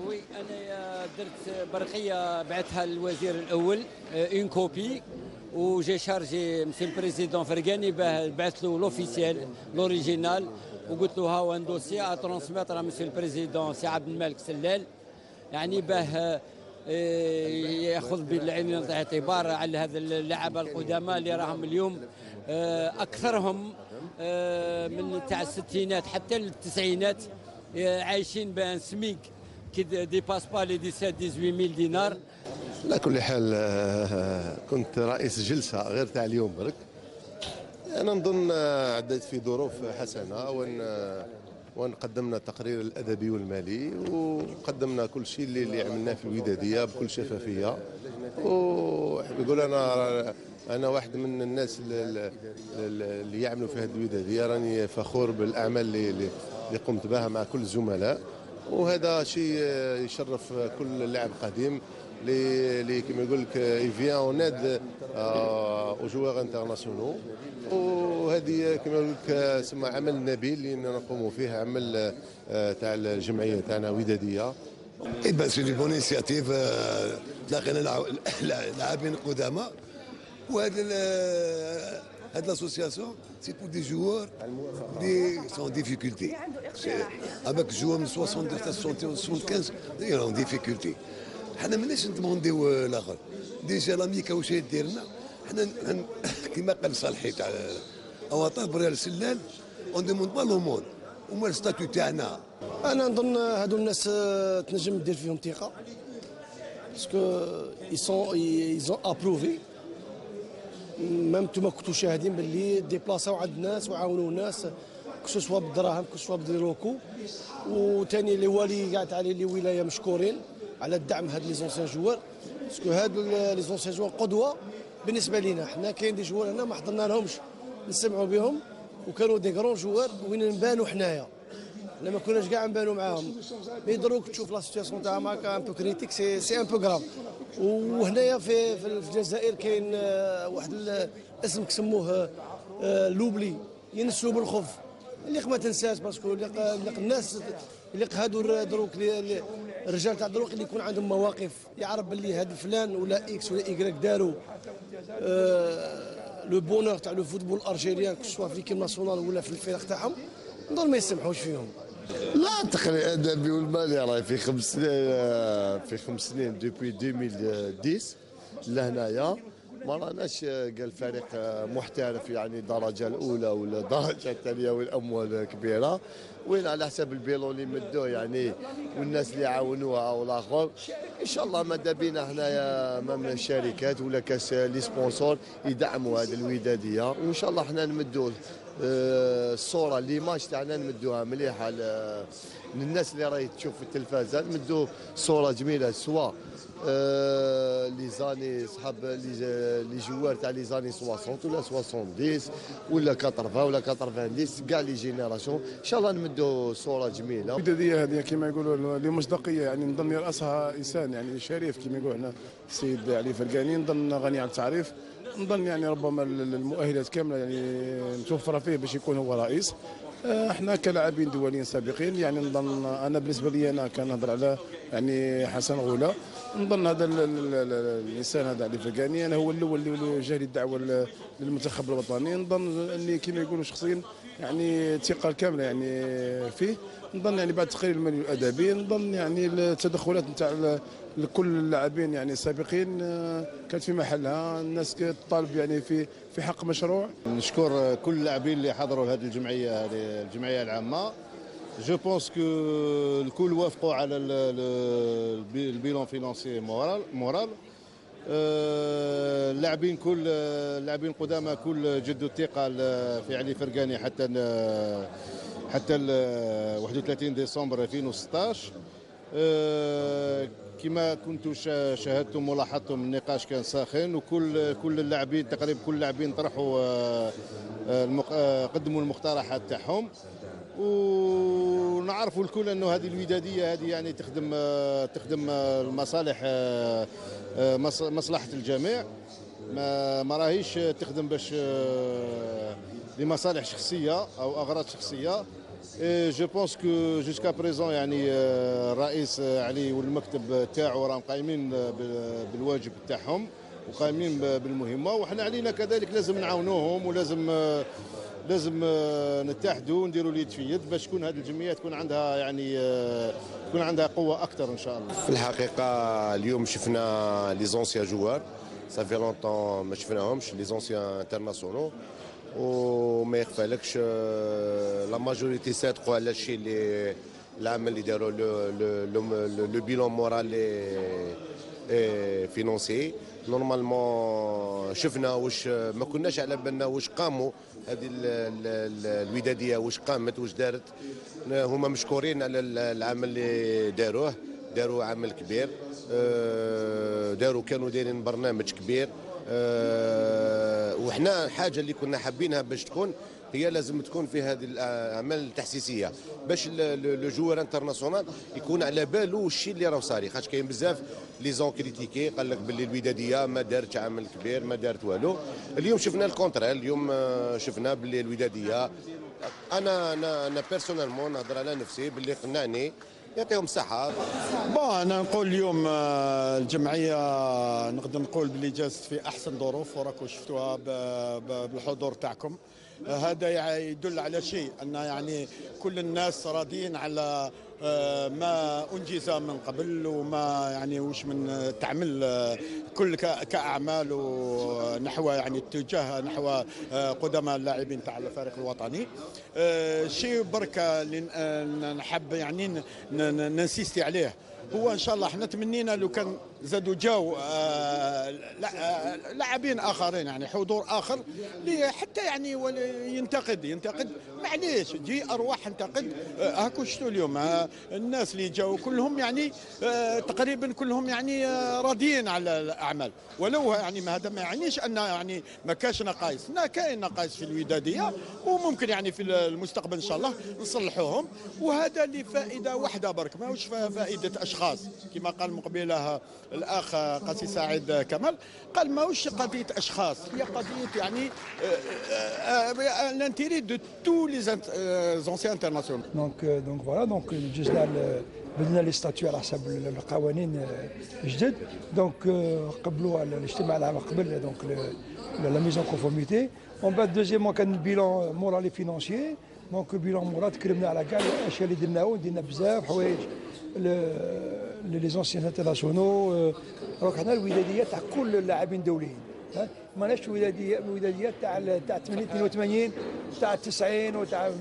وي انا درت برقيه بعثها للوزير الاول اون كوبي، وجي شارجي مسي البريزيدون فرقاني باه بعث له لوفيسيال لوريجينال، وقلت له ها هو ان دوسي ا ترونسميتر مسي البريزيدون سي عبد الملك سلال، يعني باه ياخذ بالعين الاعتبار على هذا اللعبه القدامى اللي راهم اليوم اكثرهم من تاع الستينات حتى للتسعينات عايشين بان سميك كي ديباس با لي 17 18000 دينار. على كل حال كنت رئيس جلسة غير تاع اليوم برك. أنا نظن عديت في ظروف حسنة وان قدمنا التقرير الأدبي والمالي، وقدمنا كل شيء اللي عملناه في الودادية بكل شفافية. ويقول أنا واحد من الناس اللي يعملوا في هذه الودادية، راني فخور بالأعمال اللي قمت بها مع كل الزملاء، وهذا شيء يشرف كل لاعب قديم اللي كما يقول لك يفيان اونيد او جوار انترناسيونال. وهذه كما يقول لك سما عمل نبيل اللي نقوموا فيه، عمل تاع الجمعيه تاعنا وداديه. اي بان سي دي بون انيسياتيف، تلاقينا لاعبين قدامى، هاد لاسوسياسيون سي بور دي جوار دي سون ديفيكولتي افيك جوار من 60 حتى 75 اون ديفيكولتي. حنا ماناش ندمونديو الاخر، ديجا لاميكا واش دير لنا حنا كيما قال صالحي تاع اواطار بريال سلال اون دوموند با لومون، وما الستاتيو تاعنا. انا نظن هادو الناس تنجم دير فيهم ثقه، باسكو ايزون ابروفي، ميم نتوما كنتو شاهدين باللي ديبلاصاو عند الناس وعاونوا الناس كسوسوا بالدراهم كسووا بديروكو. وثاني اللي والي قاعد عليه اللي ولايه مشكورين على الدعم هاد لي زونسيان جوار، باسكو هاد لي زونسيان جوار قدوه بالنسبه لينا. حنا كاين دي جوار هنا ما حضرنا لهمش نسمعوا بهم، وكانوا دي كرون جوار وين نبانوا حنايا، حنا ما كناش كاع نبانوا معاهم. مي دروك تشوف لا سيتياسيون تاع ماكا ان بو كريتيك، سي ان بو غراف. وهنايا في الجزائر كاين واحد الاسم كسموه لوبلي، ينسوا بالخوف، اللي ما تنساش، باسكو اللي الناس اللي هادو دروك الرجال تاع دروك اللي يكون عندهم مواقف، يعرف باللي هاد فلان ولا اكس ولا ايكغيك داروا لو بونور تاع لو فوتبول ارجيريان كسوا في ليكيب ناسيونال ولا في الفرق تاعهم، نظن ما يسمحوش فيهم. لا، التقرير الادبي والمالي راهي في 5 سنين دوبوي 2010 لهنايا ما راناش قال فريق محترف يعني الدرجه الاولى ولا الدرجه الثانيه والاموال كبيره، وين على حسب البيلون اللي مدوه يعني والناس اللي عاونوها والاخر. ان شاء الله ماذا بينا حنايا امام الشركات ولا كاس لي سبونسور يدعموا هذه الوداديه، وان شاء الله حنا نمدوا الصوره ليماج تاعنا نمدوها مليحه للناس اللي راهي تشوف في التلفازه، نمدوا صوره جميله سواء لي زاني صحاب لي جوار تاع لي زاني 60 ولا 70 ولا 80 ولا 90 كاع لي جينيراسيون، ان شاء الله نمدوا صوره جميله. الوداديه هذه كما يقولوا لمصداقيه، يعني نظن يراسها انسان يعني شريف كما يقولوا هنا السيد علي فرقاني، نظن غني عن التعريف، نظن يعني ربما المؤهلات كامله يعني متوفره فيه باش يكون هو رئيس. احنا كلاعبين دوليين سابقين يعني نظن انا بالنسبه لي انا كنهضر على يعني حسن غوله، نظن هذا الانسان هذا علي فرقاني انا هو الاول اللي جا لي الدعوه للمنتخب الوطني، نظن اني كما يقولوا شخصيا يعني الثقه الكامله يعني فيه. نظن يعني بعد التقرير المالي والادبي نظن يعني التدخلات نتاع لكل اللاعبين يعني السابقين كانت في محلها، الناس كتطالب يعني في حق مشروع. نشكر كل اللاعبين اللي حضروا هذه الجمعيه، هذه الجمعيه العامه. جو بونس كو الكل وافقوا على البيلون فينانسي مورال. اللاعبين كل اللاعبين القدامى كل جدوا الثقه في علي فرقاني حتى حتى 31 ديسمبر 2016. كما كنتوا شاهدتم ولاحظتم النقاش كان ساخن، وكل اللاعبين تقريبا كل اللاعبين طرحوا قدموا المقترحات تاعهم، ونعرفوا الكل انه هذه الوداديه هذه يعني تخدم المصالح مصلحه الجميع، ما راهيش تخدم باش لمصالح شخصيه او اغراض شخصيه. جو بونس كو جوسكا بريزون يعني الرئيس علي والمكتب تاعو راهم قايمين بالواجب تاعهم وقايمين بالمهمه، وحنا علينا كذلك لازم نعاونوهم، لازم نتحدوا ونديروا اليد في يد باش تكون هذه الجمعيه تكون عندها قوه اكثر ان شاء الله. في الحقيقه اليوم شفنا لي زونسيان جوار صافي لونطون ما شفناهمش، لي زونسيان انترناسيونال، وما يخفالكش لا ماجوريتي صادقوا على الشيء اللي العمل اللي داروا لو بيلون مورال فينونسي. نورمالمون شفنا واش ما كناش على بالنا واش قاموا هذه الوداديه، واش قامت واش دارت. هما مشكورين على العمل اللي داروا عمل كبير، كانوا دايرين برنامج كبير، وحنا الحاجه اللي كنا حابينها باش تكون هي لازم تكون في هذه الاعمال التحسيسيه باش لو جوار انترناسيونال يكون على باله الشيء اللي راه صاري، خاطر كاين بزاف لي زون كريتيكي قال لك باللي الوداديه ما دارتش عمل كبير، ما دارت والو. اليوم شفنا الكونترا، اليوم شفنا باللي الوداديه انا بيرسونيلمون نهضر على نفسي باللي قنعني، يعطيهم الصحة. أنا نقول اليوم الجمعية نقدر نقول باللي جازت في أحسن ظروف، وراكم شفتوها بالحضور تاعكم. هذا يدل على شيء أن يعني كل الناس راضيين على ما أنجز من قبل، وما يعني وش من تعمل كل كأعمال نحو يعني اتجاه نحو قدماء اللاعبين تاع الفريق الوطني. شيء بركة اللي نحب يعني ننسيستي عليه هو ان شاء الله احنا تمنينا لو كان زادوا جاو لاعبين اخرين يعني حضور اخر اللي حتى يعني ينتقد معليش جي ارواح انتقد. هاكو شفتوا اليوم الناس اللي جاوا كلهم يعني تقريبا كلهم يعني راضيين على الاعمال، ولو يعني ما هذا ما يعنيش ان يعني ما كاش نقائص، كاين نقائص في الوداديه وممكن يعني في المستقبل ان شاء الله نصلحوهم، وهذا لفائده واحده برك ماهوش فائده اشخاص كما قال مقبله الاخ قاسي سعيد كمال، قال ماهوش قضيه اشخاص، هي قضيه يعني l'intérêt de tous les anciens internationaux. Donc voilà, donc الجزء بدنا لي ستاتيو على حسب القوانين الجدد. دونك قبلوا الاجتماع العام قبل دونك لا ميزون كونفورميتي. ومن بعد دوزيامون كان البيلون مورالي فينونسيي. دونك البيلون مورال تكلمنا على كاع الاشياء اللي درنا بزاف حوايج لي زونسيان انترناسيونو. دونك حنا الوداديه تاع كل اللاعبين الدوليين، ماناش وداديه تاع 82 تاع 90 وتاع